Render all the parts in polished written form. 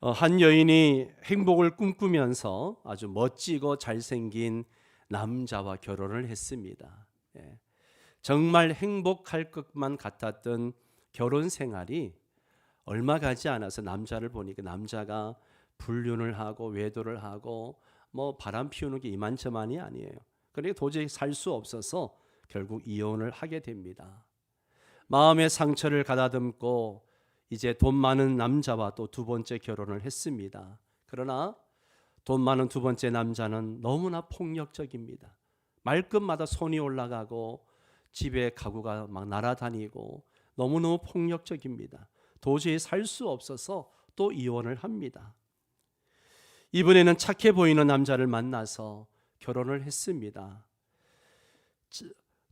한 여인이 행복을 꿈꾸면서 아주 멋지고 잘생긴 남자와 결혼을 했습니다. 예. 정말 행복할 것만 같았던 결혼 생활이 얼마 가지 않아서 남자를 보니까 남자가 불륜을 하고 외도를 하고 뭐 바람 피우는 게 이만저만이 아니에요. 그러니까 도저히 살 수 없어서 결국 이혼을 하게 됩니다. 마음의 상처를 가다듬고 이제 돈 많은 남자와 또 두 번째 결혼을 했습니다. 그러나 돈 많은 두 번째 남자는 너무나 폭력적입니다. 말끝마다 손이 올라가고 집에 가구가 막 날아다니고 너무너무 폭력적입니다. 도저히 살 수 없어서 또 이혼을 합니다. 이번에는 착해 보이는 남자를 만나서 결혼을 했습니다.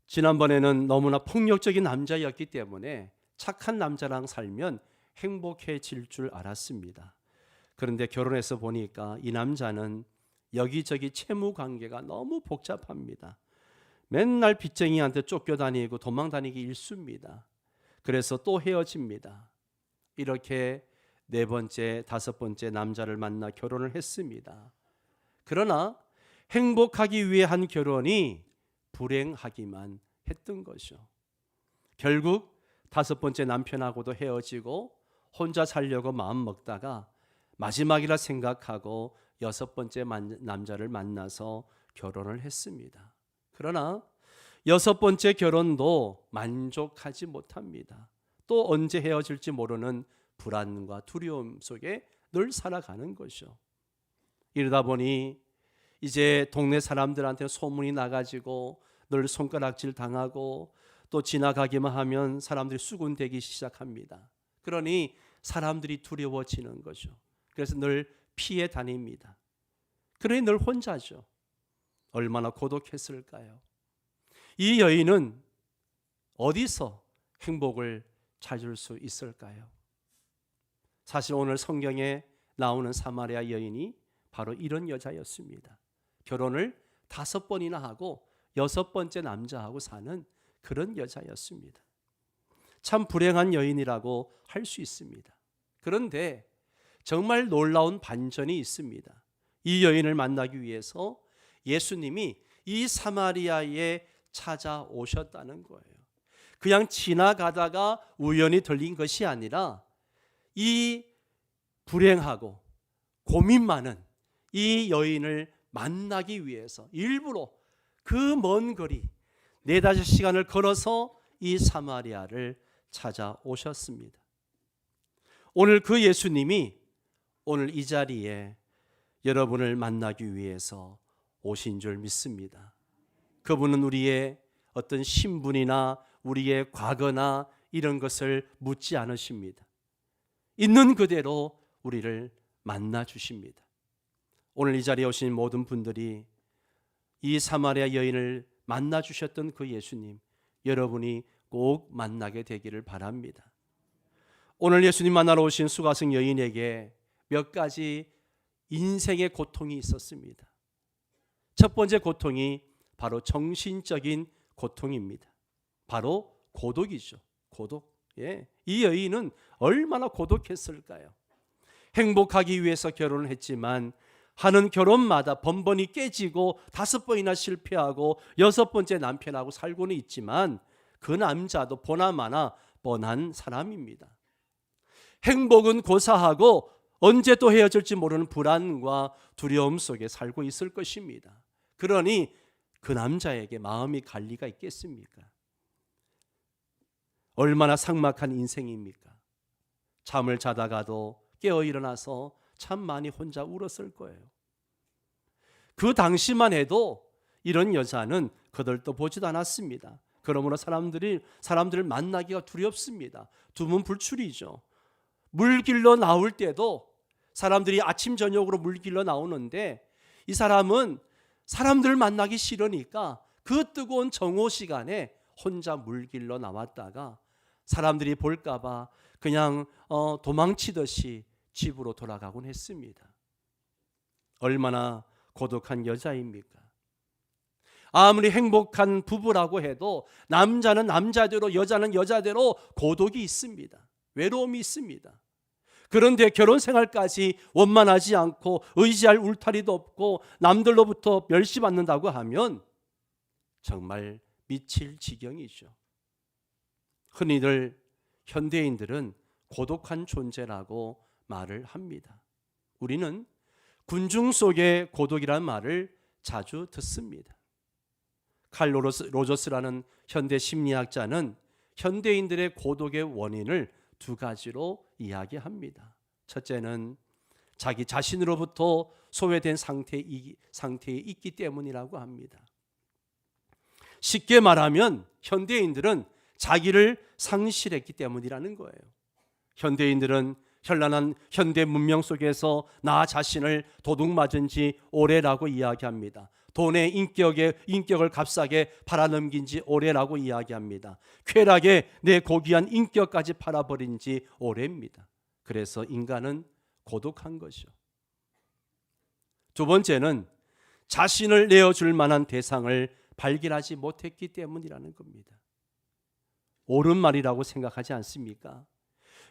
지난번에는 너무나 폭력적인 남자였기 때문에 착한 남자랑 살면 행복해질 줄 알았습니다. 그런데 결혼해서 보니까 이 남자는 여기저기 채무 관계가 너무 복잡합니다. 맨날 빚쟁이한테 쫓겨다니고 도망다니기 일쑤입니다. 그래서 또 헤어집니다. 이렇게 네 번째, 다섯 번째 남자를 만나 결혼을 했습니다. 그러나 행복하기 위해 한 결혼이 불행하기만 했던 것이죠. 결국 다섯 번째 남편하고도 헤어지고 혼자 살려고 마음 먹다가 마지막이라 생각하고 여섯 번째 남자를 만나서 결혼을 했습니다. 그러나 여섯 번째 결혼도 만족하지 못합니다. 또 언제 헤어질지 모르는 불안과 두려움 속에 늘 살아가는 것이죠. 이러다 보니 이제 동네 사람들한테 소문이 나가지고 늘 손가락질 당하고 또 지나가기만 하면 사람들이 수군대기 시작합니다. 그러니 사람들이 두려워지는 거죠. 그래서 늘 피해 다닙니다. 그러니 늘 혼자죠. 얼마나 고독했을까요? 이 여인은 어디서 행복을 찾을 수 있을까요? 사실 오늘 성경에 나오는 사마리아 여인이 바로 이런 여자였습니다. 결혼을 5번이나 하고 6번째 남자하고 사는 그런 여자였습니다. 참 불행한 여인이라고 할 수 있습니다. 그런데 정말 놀라운 반전이 있습니다. 이 여인을 만나기 위해서 예수님이 이 사마리아에 찾아오셨다는 거예요. 그냥 지나가다가 우연히 들린 것이 아니라 이 불행하고 고민 많은 이 여인을 만나기 위해서 일부러 그 먼 거리 4-5시간을 걸어서 이 사마리아를 찾아오셨습니다. 오늘 그 예수님이 오늘 이 자리에 여러분을 만나기 위해서 오신 줄 믿습니다. 그분은 우리의 어떤 신분이나 우리의 과거나 이런 것을 묻지 않으십니다. 있는 그대로 우리를 만나 주십니다. 오늘 이 자리에 오신 모든 분들이 이 사마리아 여인을 만나 주셨던 그 예수님, 여러분이 꼭 만나게 되기를 바랍니다. 오늘 예수님 만나러 오신 수가성 여인에게 몇 가지 인생의 고통이 있었습니다. 첫 번째 고통이 바로 정신적인 고통입니다. 바로 고독이죠. 고독. 이 여인은 얼마나 고독했을까요? 행복하기 위해서 결혼을 했지만 하는 결혼마다 번번이 깨지고 5번이나 실패하고 6번째 남편하고 살고는 있지만 그 남자도 보나마나 뻔한 사람입니다. 행복은 고사하고 언제 또 헤어질지 모르는 불안과 두려움 속에 살고 있을 것입니다. 그러니 그 남자에게 마음이 갈 리가 있겠습니까? 얼마나 삭막한 인생입니까? 잠을 자다가도 깨어 일어나서 참 많이 혼자 울었을 거예요. 그 당시만 해도 이런 여자는 거들떠 보지도 않았습니다. 그러므로 사람들을 만나기가 두렵습니다. 두문불출이죠. 물 길러 나올 때도 사람들이 아침 저녁으로 물 길러 나오는데 이 사람은 사람들 만나기 싫으니까 그 뜨거운 정오 시간에 혼자 물 길러 나왔다가 사람들이 볼까 봐 그냥 도망치듯이 집으로 돌아가곤 했습니다. 얼마나 고독한 여자입니까? 아무리 행복한 부부라고 해도 남자는 남자대로 여자는 여자대로 고독이 있습니다. 외로움이 있습니다. 그런데 결혼 생활까지 원만하지 않고 의지할 울타리도 없고 남들로부터 멸시받는다고 하면 정말 미칠 지경이죠. 흔히들 현대인들은 고독한 존재라고 말을 합니다. 우리는 군중 속의 고독이라는 말을 자주 듣습니다. 칼 로저스라는 현대 심리학자는 현대인들의 고독의 원인을 두 가지로 이야기합니다. 첫째는 자기 자신으로부터 소외된 상태에 있기 때문이라고 합니다. 쉽게 말하면 현대인들은 자기를 상실했기 때문이라는 거예요. 현대인들은 현란한 현대 문명 속에서 나 자신을 도둑맞은 지 오래라고 이야기합니다. 돈의 인격을 값싸게 팔아넘긴 지 오래라고 이야기합니다. 쾌락에 내 고귀한 인격까지 팔아버린 지 오래입니다. 그래서 인간은 고독한 것이죠. 두 번째는 자신을 내어줄 만한 대상을 발견하지 못했기 때문이라는 겁니다. 옳은 말이라고 생각하지 않습니까?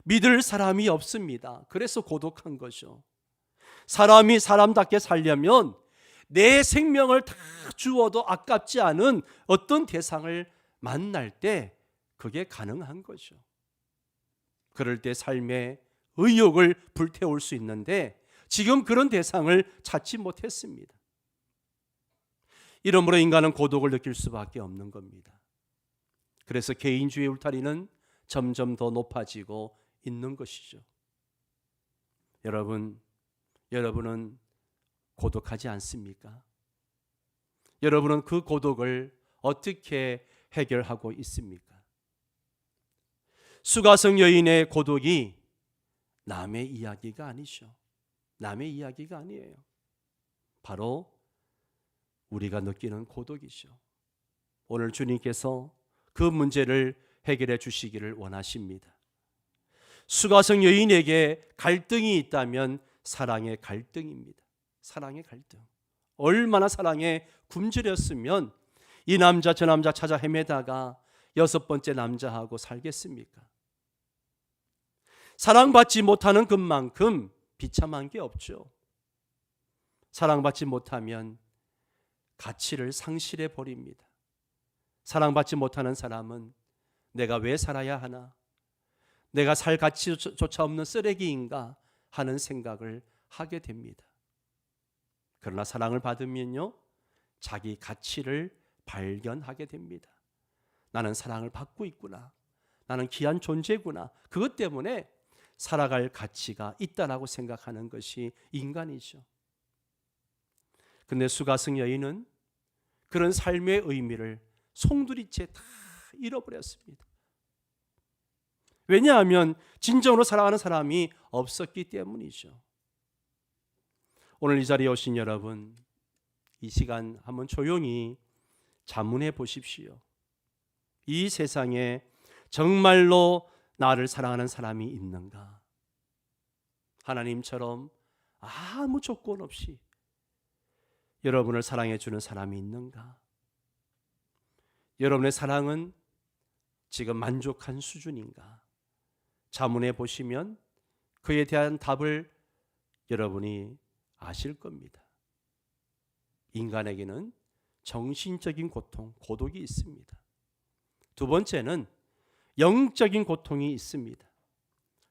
믿을 사람이 없습니다. 그래서 고독한 거죠. 사람이 사람답게 살려면 내 생명을 다 주어도 아깝지 않은 어떤 대상을 만날 때 그게 가능한 거죠. 그럴 때 삶의 의욕을 불태울 수 있는데 지금 그런 대상을 찾지 못했습니다. 이러므로 인간은 고독을 느낄 수밖에 없는 겁니다. 그래서 개인주의 울타리는 점점 더 높아지고 있는 것이죠. 여러분은 고독하지 않습니까? 여러분은 그 고독을 어떻게 해결하고 있습니까? 수가성 여인의 고독이 남의 이야기가 아니죠. 남의 이야기가 아니에요. 바로 우리가 느끼는 고독이죠. 오늘 주님께서 그 문제를 해결해 주시기를 원하십니다. 수가성 여인에게 갈등이 있다면 사랑의 갈등입니다. 사랑의 갈등. 얼마나 사랑에 굶주렸으면 이 남자 저 남자 찾아 헤매다가 여섯 번째 남자하고 살겠습니까? 사랑받지 못하는 것만큼 비참한 게 없죠. 사랑받지 못하면 가치를 상실해 버립니다. 사랑받지 못하는 사람은 내가 왜 살아야 하나? 내가 살 가치조차 없는 쓰레기인가 하는 생각을 하게 됩니다. 그러나 사랑을 받으면요, 자기 가치를 발견하게 됩니다. 나는 사랑을 받고 있구나. 나는 귀한 존재구나. 그것 때문에 살아갈 가치가 있다라고 생각하는 것이 인간이죠. 근데 수가성 여인은 그런 삶의 의미를 송두리째 다 잃어버렸습니다. 왜냐하면 진정으로 사랑하는 사람이 없었기 때문이죠. 오늘 이 자리에 오신 여러분, 이 시간 한번 조용히 자문해 보십시오. 이 세상에 정말로 나를 사랑하는 사람이 있는가? 하나님처럼 아무 조건 없이 여러분을 사랑해 주는 사람이 있는가? 여러분의 사랑은 지금 만족한 수준인가? 자문해 보시면 그에 대한 답을 여러분이 아실 겁니다. 인간에게는 정신적인 고통, 고독이 있습니다. 두 번째는 영적인 고통이 있습니다.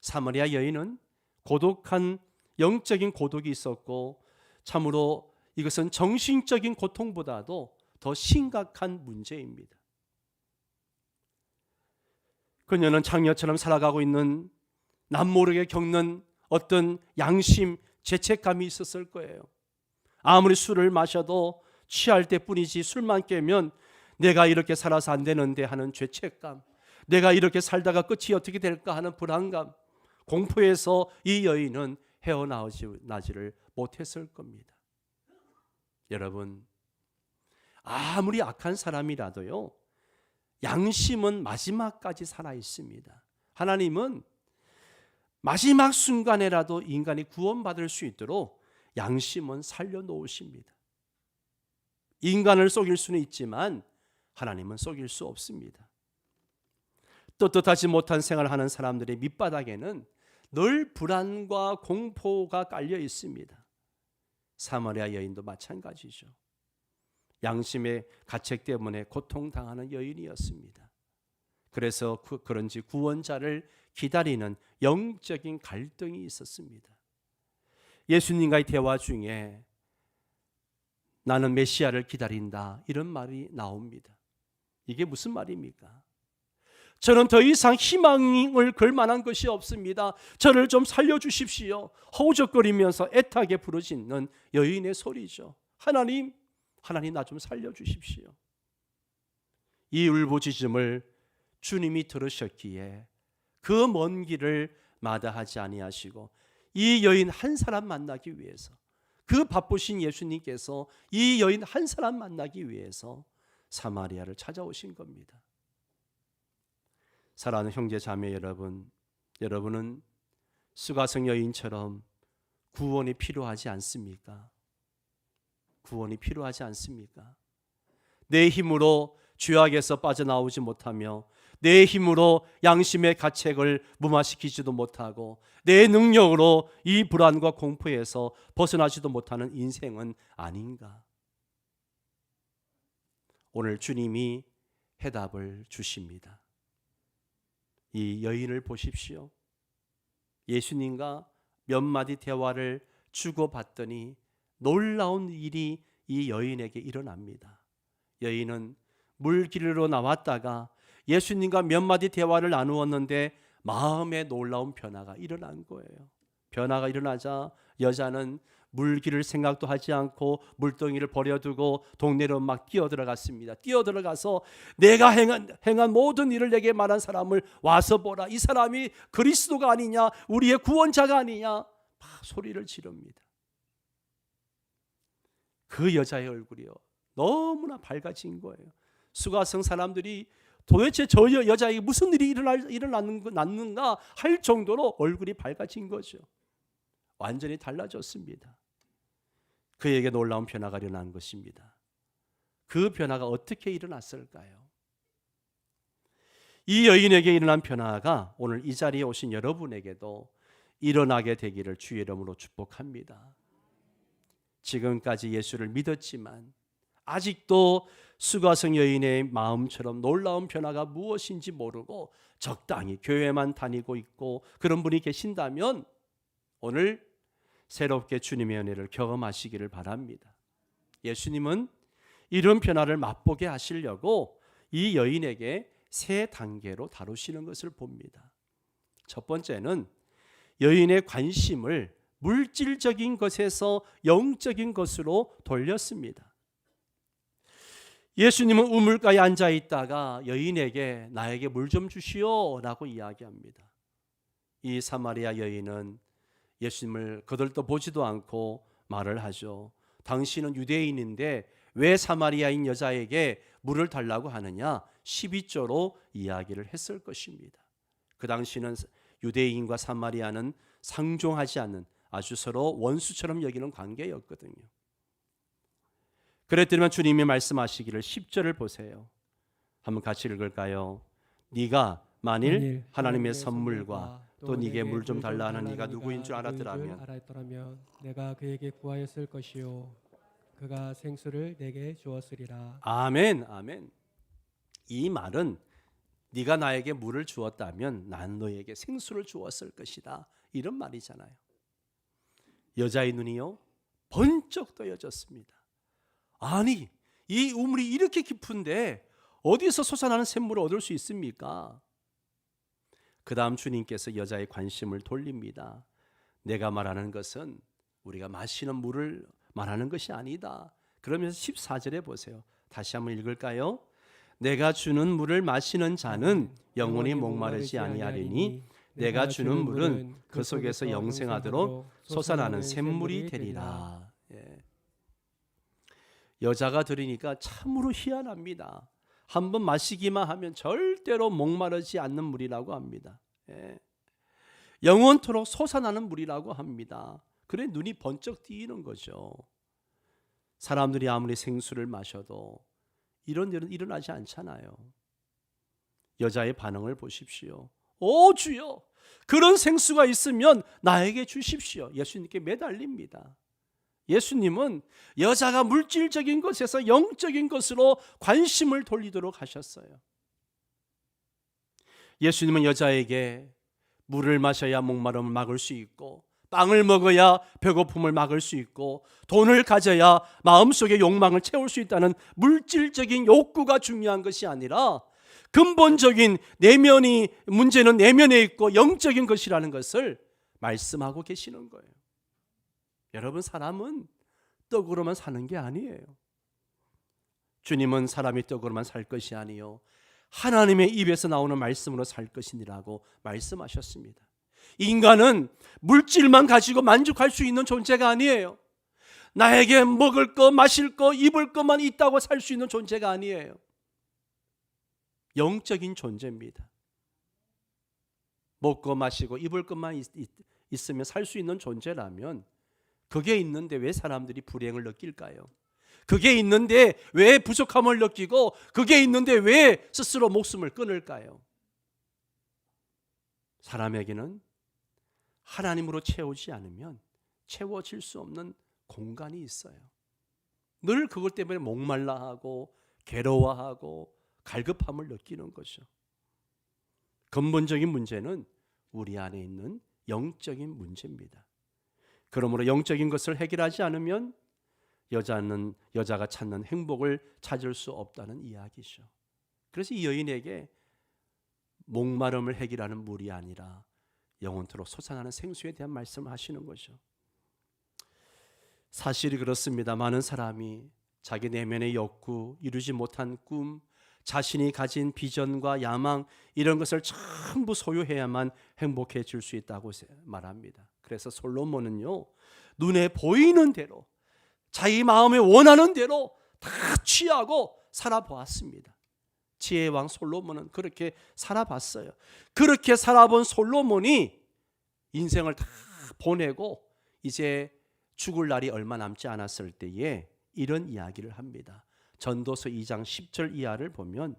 사마리아 여인은 고독한 영적인 고독이 있었고 참으로 이것은 정신적인 고통보다도 더 심각한 문제입니다. 그녀는 창녀처럼 살아가고 있는 남모르게 겪는 어떤 양심, 죄책감이 있었을 거예요. 아무리 술을 마셔도 취할 때뿐이지 술만 깨면 내가 이렇게 살아서 안 되는데 하는 죄책감, 내가 이렇게 살다가 끝이 어떻게 될까 하는 불안감, 공포에서 이 여인은 헤어나지를 못했을 겁니다. 여러분, 아무리 악한 사람이라도요, 양심은 마지막까지 살아 있습니다. 하나님은 마지막 순간에라도 인간이 구원받을 수 있도록 양심은 살려놓으십니다. 인간을 속일 수는 있지만 하나님은 속일 수 없습니다. 떳떳하지 못한 생활을 하는 사람들의 밑바닥에는 늘 불안과 공포가 깔려 있습니다. 사마리아 여인도 마찬가지죠. 양심의 가책 때문에 고통당하는 여인이었습니다. 그래서 그런지 구원자를 기다리는 영적인 갈등이 있었습니다. 예수님과의 대화 중에 나는 메시아를 기다린다 이런 말이 나옵니다. 이게 무슨 말입니까? 저는 더 이상 희망을 걸 만한 것이 없습니다. 저를 좀 살려주십시오. 허우적거리면서 애타게 부르짖는 여인의 소리죠. 하나님 나 좀 살려주십시오. 이 울부짖음을 주님이 들으셨기에 그 먼 길을 마다하지 아니하시고 이 여인 한 사람 만나기 위해서, 그 바쁘신 예수님께서 이 여인 한 사람 만나기 위해서 사마리아를 찾아오신 겁니다. 사랑하는 형제 자매 여러분, 여러분은 수가성 여인처럼 구원이 필요하지 않습니까? 구원이 필요하지 않습니까? 내 힘으로 죄악에서 빠져나오지 못하며 내 힘으로 양심의 가책을 무마시키지도 못하고 내 능력으로 이 불안과 공포에서 벗어나지도 못하는 인생은 아닌가? 오늘 주님이 해답을 주십니다. 이 여인을 보십시오. 예수님과 몇 마디 대화를 주고받더니 놀라운 일이 이 여인에게 일어납니다. 여인은 물길로 나왔다가 예수님과 몇 마디 대화를 나누었는데 마음에 놀라운 변화가 일어난 거예요. 변화가 일어나자 여자는 물길을 생각도 하지 않고 물동이를 버려두고 동네로 막 뛰어들어갔습니다. 뛰어들어가서 내가 행한 모든 일을 내게 말한 사람을 와서 보라. 이 사람이 그리스도가 아니냐, 우리의 구원자가 아니냐, 막 소리를 지릅니다. 그 여자의 얼굴이요, 너무나 밝아진 거예요. 수가성 사람들이 도대체 저 여자에게 무슨 일이 일어났는가 할 정도로 얼굴이 밝아진 거죠. 완전히 달라졌습니다. 그에게 놀라운 변화가 일어난 것입니다. 그 변화가 어떻게 일어났을까요? 이 여인에게 일어난 변화가 오늘 이 자리에 오신 여러분에게도 일어나게 되기를 주의 이름으로 축복합니다. 지금까지 예수를 믿었지만 아직도 수가성 여인의 마음처럼 놀라운 변화가 무엇인지 모르고 적당히 교회만 다니고 있고 그런 분이 계신다면 오늘 새롭게 주님의 은혜를 경험하시기를 바랍니다. 예수님은 이런 변화를 맛보게 하시려고 이 여인에게 세 단계로 다루시는 것을 봅니다. 첫 번째는 여인의 관심을 물질적인 것에서 영적인 것으로 돌렸습니다. 예수님은 우물가에 앉아 있다가 여인에게 나에게 물 좀 주시오 라고 이야기합니다. 이 사마리아 여인은 예수님을 거들떠보지도 않고 말을 하죠. 당신은 유대인인데 왜 사마리아인 여자에게 물을 달라고 하느냐, 12조로 이야기를 했을 것입니다. 그 당시는 유대인과 사마리아는 상종하지 않는 아주 서로 원수처럼 여기는 관계였거든요. 그랬더니만 주님이 말씀하시기를 10절을 보세요. 한번 같이 읽을까요? 네가 만일 하나님의 선물과 또 네게 물 좀 달라 하는 네가 누구인 줄 알았더라면 내가 그에게 구하였을 것이요 그가 생수를 내게 주었으리라. 아멘, 아멘. 이 말은 네가 나에게 물을 주었다면 난 너에게 생수를 주었을 것이다, 이런 말이잖아요. 여자의 눈이요 번쩍 떠여졌습니다. 아니, 이 우물이 이렇게 깊은데 어디서 솟아나는 샘물을 얻을 수 있습니까? 그 다음 주님께서 여자의 관심을 돌립니다. 내가 말하는 것은 우리가 마시는 물을 말하는 것이 아니다. 그러면서 14절에 보세요. 다시 한번 읽을까요? 내가 주는 물을 마시는 자는 영원히 목마르지 아니하리니 내가 주는 물은 그 속에서 영생하도록 솟아나는 샘물이 되리라. 예. 여자가 들으니까 참으로 희한합니다. 한번 마시기만 하면 절대로 목마르지 않는 물이라고 합니다. 예. 영원토록 솟아나는 물이라고 합니다. 그래 눈이 번쩍 띄는 거죠. 사람들이 아무리 생수를 마셔도 이런 일은 일어나지 않잖아요. 여자의 반응을 보십시오. 오 주여, 그런 생수가 있으면 나에게 주십시오. 예수님께 매달립니다. 예수님은 여자가 물질적인 것에서 영적인 것으로 관심을 돌리도록 하셨어요. 예수님은 여자에게 물을 마셔야 목마름을 막을 수 있고, 빵을 먹어야 배고픔을 막을 수 있고, 돈을 가져야 마음속의 욕망을 채울 수 있다는 물질적인 욕구가 중요한 것이 아니라 근본적인 문제는 내면에 있고 영적인 것이라는 것을 말씀하고 계시는 거예요. 여러분, 사람은 떡으로만 사는 게 아니에요. 주님은 사람이 떡으로만 살 것이 아니요 하나님의 입에서 나오는 말씀으로 살 것이니라고 말씀하셨습니다. 인간은 물질만 가지고 만족할 수 있는 존재가 아니에요. 나에게 먹을 거, 마실 거, 입을 것만 있다고 살 수 있는 존재가 아니에요. 영적인 존재입니다. 먹고 마시고 입을 것만 있으면 살 수 있는 존재라면, 그게 있는데 왜 사람들이 불행을 느낄까요? 그게 있는데 왜 부족함을 느끼고, 그게 있는데 왜 스스로 목숨을 끊을까요? 사람에게는 하나님으로 채우지 않으면 채워질 수 없는 공간이 있어요. 늘 그것 때문에 목말라하고 괴로워하고 갈급함을 느끼는 거죠. 근본적인 문제는 우리 안에 있는 영적인 문제입니다. 그러므로 영적인 것을 해결하지 않으면 여자가 찾는 행복을 찾을 수 없다는 이야기죠. 그래서 이 여인에게 목마름을 해결하는 물이 아니라 영원토록 솟아나는 생수에 대한 말씀을 하시는 거죠. 사실이 그렇습니다. 많은 사람이 자기 내면의 욕구, 이루지 못한 꿈, 자신이 가진 비전과 야망, 이런 것을 전부 소유해야만 행복해질 수 있다고 말합니다. 그래서 솔로몬은요, 눈에 보이는 대로, 자기 마음에 원하는 대로 다 취하고 살아보았습니다. 지혜의 왕 솔로몬은 그렇게 살아봤어요. 그렇게 살아본 솔로몬이 인생을 다 보내고 이제 죽을 날이 얼마 남지 않았을 때에 이런 이야기를 합니다. 전도서 2장 10절 이하를 보면,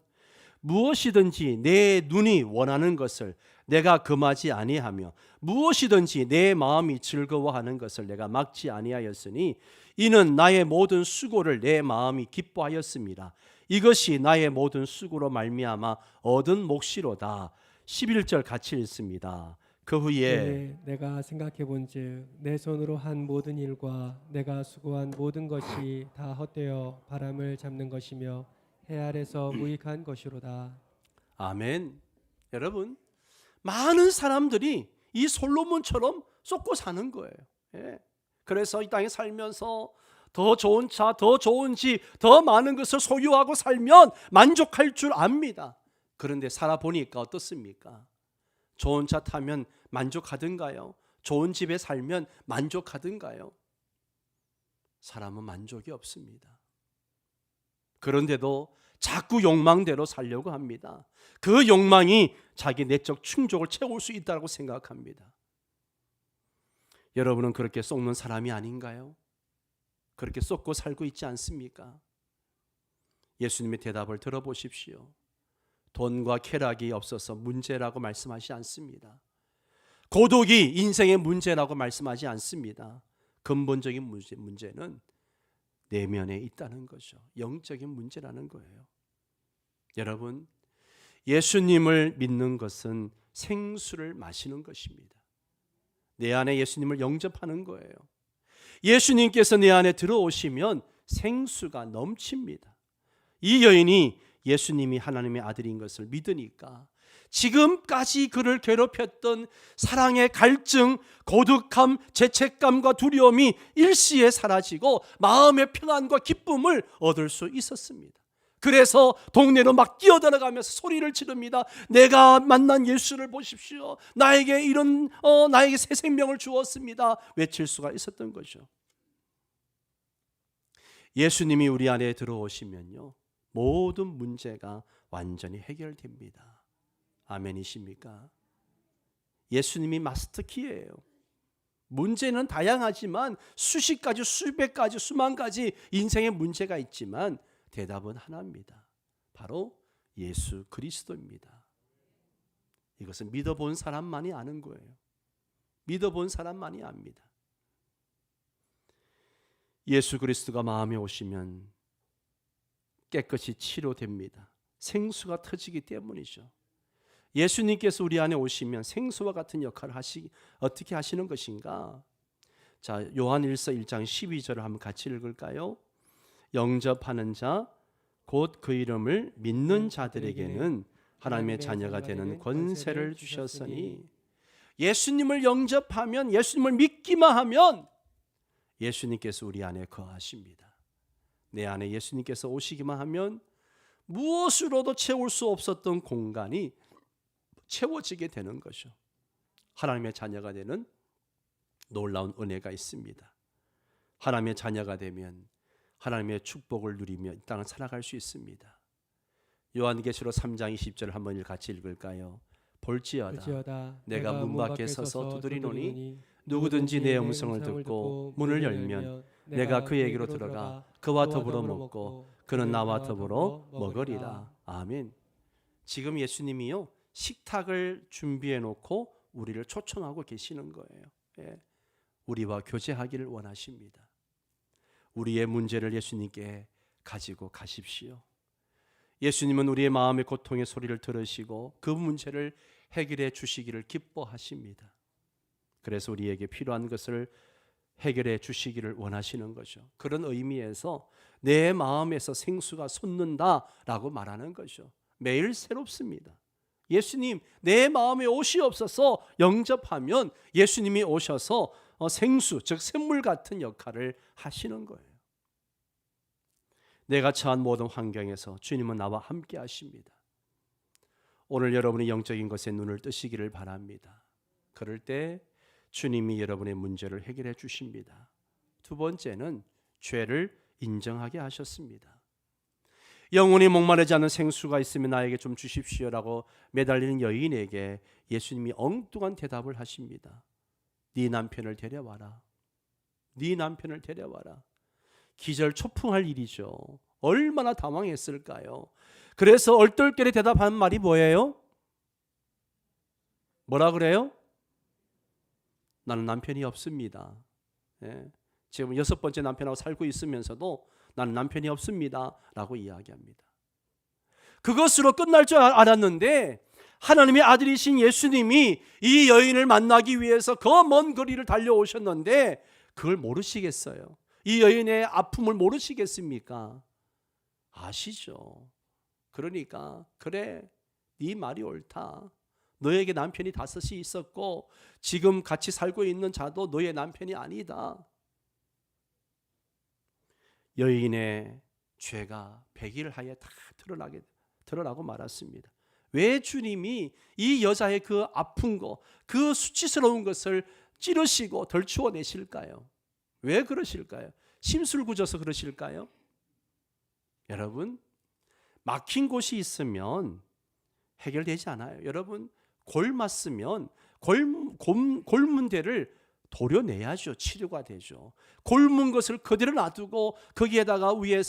무엇이든지 내 눈이 원하는 것을 내가 금하지 아니하며 무엇이든지 내 마음이 즐거워하는 것을 내가 막지 아니하였으니 이는 나의 모든 수고를 내 마음이 기뻐하였습니다. 이것이 나의 모든 수고로 말미암아 얻은 몫이로다. 11절 같이 읽습니다. 그 후에 내가 생각해 본즉 내 손으로 한 모든 일과 내가 수고한 모든 것이 다 헛되어 바람을 잡는 것이며 해 아래서 무익한 것이로다. 아멘. 여러분, 많은 사람들이 이 솔로몬처럼 쏟고 사는 거예요. 예. 그래서 이 땅에 살면서 더 좋은 차, 더 좋은 집, 더 많은 것을 소유하고 살면 만족할 줄 압니다. 그런데 살아보니까 어떻습니까? 좋은 차 타면 만족하든가요? 좋은 집에 살면 만족하든가요? 사람은 만족이 없습니다. 그런데도 자꾸 욕망대로 살려고 합니다. 그 욕망이 자기 내적 충족을 채울 수 있다고 생각합니다. 여러분은 그렇게 쏟는 사람이 아닌가요? 그렇게 쏟고 살고 있지 않습니까? 예수님의 대답을 들어보십시오. 돈과 쾌락이 없어서 문제라고 말씀하지 않습니다. 고독이 인생의 문제라고 말씀하지 않습니다. 근본적인 문제는 내면에 있다는 거죠. 영적인 문제라는 거예요. 여러분, 예수님을 믿는 것은 생수를 마시는 것입니다. 내 안에 예수님을 영접하는 거예요. 예수님께서 내 안에 들어오시면 생수가 넘칩니다. 이 여인이 예수님이 하나님의 아들인 것을 믿으니까 지금까지 그를 괴롭혔던 사랑의 갈증, 고독함, 죄책감과 두려움이 일시에 사라지고 마음의 평안과 기쁨을 얻을 수 있었습니다. 그래서 동네로 막 뛰어들어가면서 소리를 지릅니다. 내가 만난 예수를 보십시오. 나에게 새 생명을 주었습니다. 외칠 수가 있었던 거죠. 예수님이 우리 안에 들어오시면요, 모든 문제가 완전히 해결됩니다. 아멘이십니까? 예수님이 마스터키예요. 문제는 다양하지만 수십 가지, 수백 가지, 수만 가지 인생의 문제가 있지만 대답은 하나입니다. 바로 예수 그리스도입니다. 이것은 믿어본 사람만이 아는 거예요. 믿어본 사람만이 압니다. 예수 그리스도가 마음에 오시면 깨끗이 치료됩니다. 생수가 터지기 때문이죠. 예수님께서 우리 안에 오시면 생수와 같은 역할을 어떻게 하시는 것인가? 자, 요한일서 1장 12절을 한번 같이 읽을까요? 영접하는 자 곧 그 이름을 믿는 자들에게는 하나님의 자녀가 되는 권세를 주셨으니, 예수님을 영접하면, 예수님을 믿기만 하면 예수님께서 우리 안에 거하십니다. 내 안에 예수님께서 오시기만 하면 무엇으로도 채울 수 없었던 공간이 채워지게 되는 것이죠. 하나님의 자녀가 되는 놀라운 은혜가 있습니다. 하나님의 자녀가 되면 하나님의 축복을 누리며 이 땅을 살아갈 수 있습니다. 요한계시록 3장 20절 한번 같이 읽을까요? 볼지어다 내가 문 밖에 서서 두드리노니 누구든지 내 음성을 듣고 문을 열면 내가 그에게로 들어가 그와 더불어 먹고 그는 나와 더불어 먹으리라. 아멘. 지금 예수님이요, 식탁을 준비해 놓고 우리를 초청하고 계시는 거예요. 예. 우리와 교제하기를 원하십니다. 우리의 문제를 예수님께 가지고 가십시오. 예수님은 우리의 마음의 고통의 소리를 들으시고 그 문제를 해결해 주시기를 기뻐하십니다. 그래서 우리에게 필요한 것을 해결해 주시기를 원하시는 거죠. 그런 의미에서 내 마음에서 생수가 솟는다라고 말하는 거죠. 매일 새롭습니다. 예수님, 내 마음에 오시옵소서 영접하면 예수님이 오셔서 생수, 즉 샘물 같은 역할을 하시는 거예요. 내가 처한 모든 환경에서 주님은 나와 함께 하십니다. 오늘 여러분이 영적인 것에 눈을 뜨시기를 바랍니다. 그럴 때 주님이 여러분의 문제를 해결해 주십니다. 두 번째는 죄를 인정하게 하셨습니다. 영혼이 목마르지 않은 생수가 있으면 나에게 좀 주십시오라고 매달리는 여인에게 예수님이 엉뚱한 대답을 하십니다. 네 남편을 데려와라. 네 남편을 데려와라. 기절초풍할 일이죠. 얼마나 당황했을까요? 그래서 얼떨결에 대답한 말이 뭐예요? 뭐라 그래요? 나는 남편이 없습니다. 예. 지금 6번째 남편하고 살고 있으면서도 나는 남편이 없습니다 라고 이야기합니다. 그것으로 끝날 줄 알았는데 하나님의 아들이신 예수님이 이 여인을 만나기 위해서 그 먼 거리를 달려오셨는데 그걸 모르시겠어요? 이 여인의 아픔을 모르시겠습니까? 아시죠. 그러니까 그래, 네 말이 옳다. 너에게 남편이 5이 있었고 지금 같이 살고 있는 자도 너의 남편이 아니다. 여인의 죄가 백일하에 다 드러나고 말았습니다. 왜 주님이 이 여자의 그 아픈 거, 그 수치스러운 것을 찌르시고 덜추어내실까요? 왜 그러실까요? 심술궂어서 그러실까요? 여러분, 막힌 곳이 있으면 해결되지 않아요. 여러분, 골맞으면 골문 데를 도려내야죠. 치료가 되죠. 골문 것을 그대로 놔두고 거기에다가 위에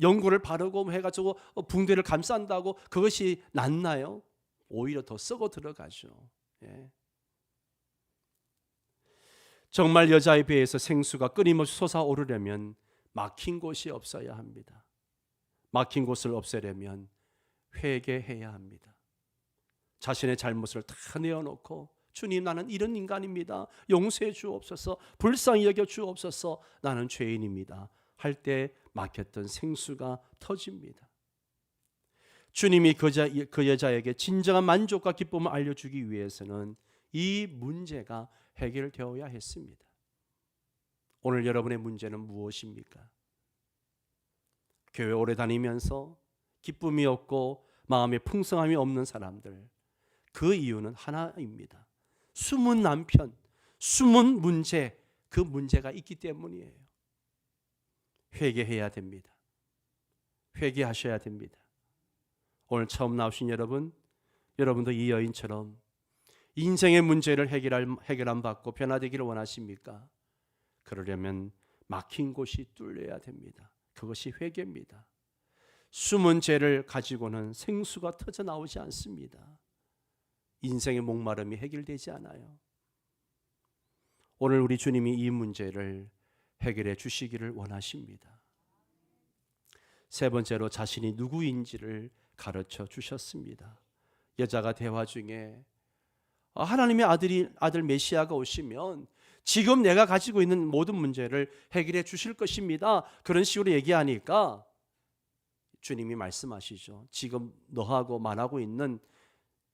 연고를 바르고 해가지고 붕대를 감싼다고 그것이 낫나요? 오히려 더 썩어 들어가죠. 예. 정말 여자의 배에서 생수가 끊임없이 솟아오르려면 막힌 곳이 없어야 합니다. 막힌 곳을 없애려면 회개해야 합니다. 자신의 잘못을 다 내어놓고 주님, 나는 이런 인간입니다. 용서해 주옵소서. 불쌍히 여겨 주옵소서. 나는 죄인입니다. 할 때 막혔던 생수가 터집니다. 주님이 그 여자에게 진정한 만족과 기쁨을 알려주기 위해서는 이 문제가 해결되어야 했습니다. 오늘 여러분의 문제는 무엇입니까? 교회 오래 다니면서 기쁨이 없고 마음에 풍성함이 없는 사람들, 그 이유는 하나입니다. 숨은 남편, 숨은 문제, 그 문제가 있기 때문이에요. 회개해야 됩니다. 회개하셔야 됩니다. 오늘 처음 나오신 여러분도 이 여인처럼 인생의 문제를 해결함 받고 변화되기를 원하십니까? 그러려면 막힌 곳이 뚫려야 됩니다. 그것이 회개입니다. 숨은 죄를 가지고는 생수가 터져 나오지 않습니다. 인생의 목마름이 해결되지 않아요. 오늘 우리 주님이 이 문제를 해결해 주시기를 원하십니다. 세 번째로 자신이 누구인지를 가르쳐 주셨습니다. 여자가 대화 중에 하나님의 아들 메시아가 오시면 지금 내가 가지고 있는 모든 문제를 해결해 주실 것입니다. 그런 식으로 얘기하니까 주님이 말씀하시죠. 지금 너하고 말하고 있는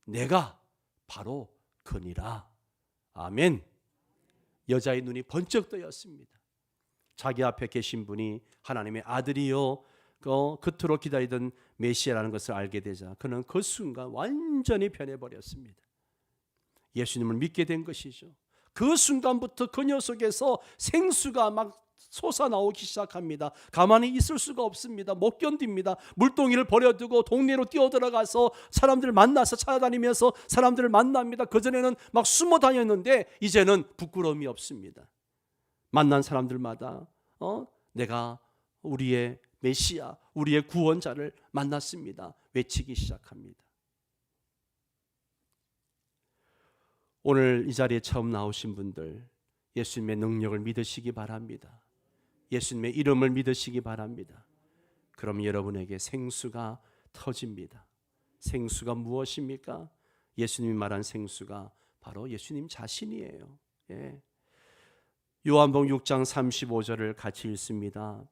내가 바로 그니라. 아멘. 여자의 눈이 번쩍 뜨였습니다. 자기 앞에 계신 분이 하나님의 아들이요 그토록 기다리던 메시아라는 것을 알게 되자 그는 그 순간 완전히 변해버렸습니다. 예수님을 믿게 된 것이죠. 그 순간부터 그녀 속에서 생수가 막 솟아나오기 시작합니다. 가만히 있을 수가 없습니다. 못 견딥니다. 물동이를 버려두고 동네로 뛰어들어가서 사람들을 만나서 찾아다니면서 사람들을 만납니다. 그전에는 막 숨어 다녔는데 이제는 부끄러움이 없습니다. 만난 사람들마다 내가 우리의 메시아, 우리의 구원자를 만났습니다. 외치기 시작합니다. 오늘 이 자리에 처음 나오신 분들 예수님의 능력을 믿으시기 바랍니다. 예수님의 이름을 믿으시기 바랍니다. 그럼 여러분에게 생수가 터집니다. 생수가 무엇입니까? 예수님이 말한 생수가 바로 예수님 자신이에요. 예. 요한복음 6장 35절을 같이 읽습니다.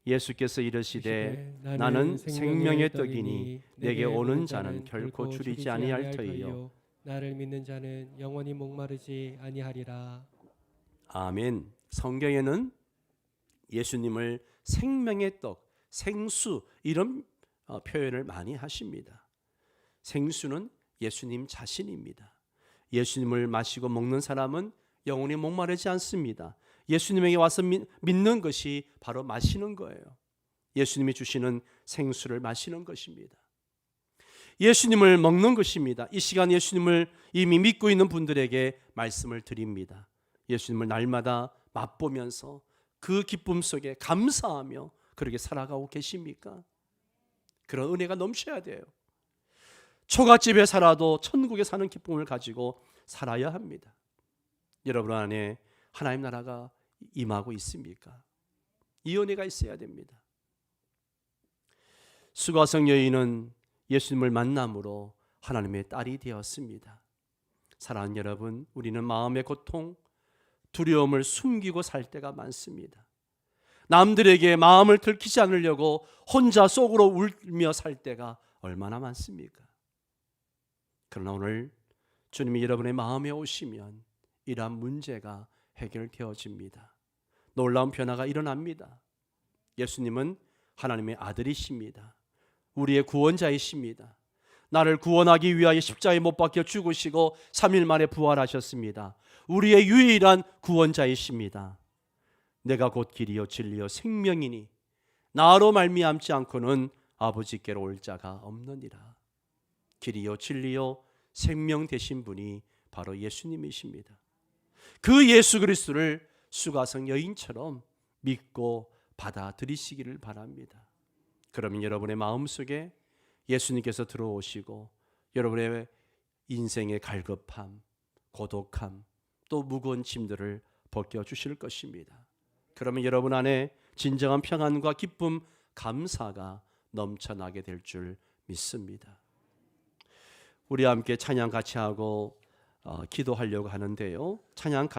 예수께서 이르시되 나는 생명의 떡이니 내게 오는 자는 결코 줄이지 아니할 터이요 나를 믿는 자는 영원히 목마르지 아니하리라. 아멘. 성경에는 예수님을 생명의 떡, 생수 이런 표현을 많이 하십니다. 생수는 예수님 자신입니다. 예수님을 마시고 먹는 사람은 영원히 목마르지 않습니다. 예수님에게 와서 믿는 것이 바로 마시는 거예요. 예수님이 주시는 생수를 마시는 것입니다. 예수님을 먹는 것입니다. 이 시간 예수님을 이미 믿고 있는 분들에게 말씀을 드립니다. 예수님을 날마다 맛보면서 그 기쁨 속에 감사하며 그렇게 살아가고 계십니까? 그런 은혜가 넘쳐야 돼요. 초가집에 살아도 천국에 사는 기쁨을 가지고 살아야 합니다. 여러분 안에 하나님 나라가 임하고 있습니까? 이 은혜가 있어야 됩니다. 수가성 여인은 예수님을 만남으로 하나님의 딸이 되었습니다. 사랑하는 여러분, 우리는 마음의 고통, 두려움을 숨기고 살 때가 많습니다. 남들에게 마음을 들키지 않으려고 혼자 속으로 울며 살 때가 얼마나 많습니까? 그러나 오늘 주님이 여러분의 마음에 오시면 이러한 문제가 해결되어집니다. 놀라운 변화가 일어납니다. 예수님은 하나님의 아들이십니다. 우리의 구원자이십니다. 나를 구원하기 위하여 십자가에 못 박혀 죽으시고 3일 만에 부활하셨습니다. 우리의 유일한 구원자이십니다. 내가 곧 길이요 진리요 생명이니 나로 말미암지 않고는 아버지께로 올 자가 없느니라. 길이요 진리요 생명 되신 분이 바로 예수님이십니다. 그 예수 그리스도를 수가성 여인처럼 믿고 받아들이시기를 바랍니다. 그러면 여러분의 마음속에 예수님께서 들어오시고 여러분의 인생의 갈급함, 고독함, 또 무거운 짐들을 벗겨주실 것입니다. 그러면 여러분 안에 진정한 평안과 기쁨, 감사가 넘쳐나게 될 줄 믿습니다. 우리 함께 찬양 같이 하고 기도하려고 하는데요. 찬양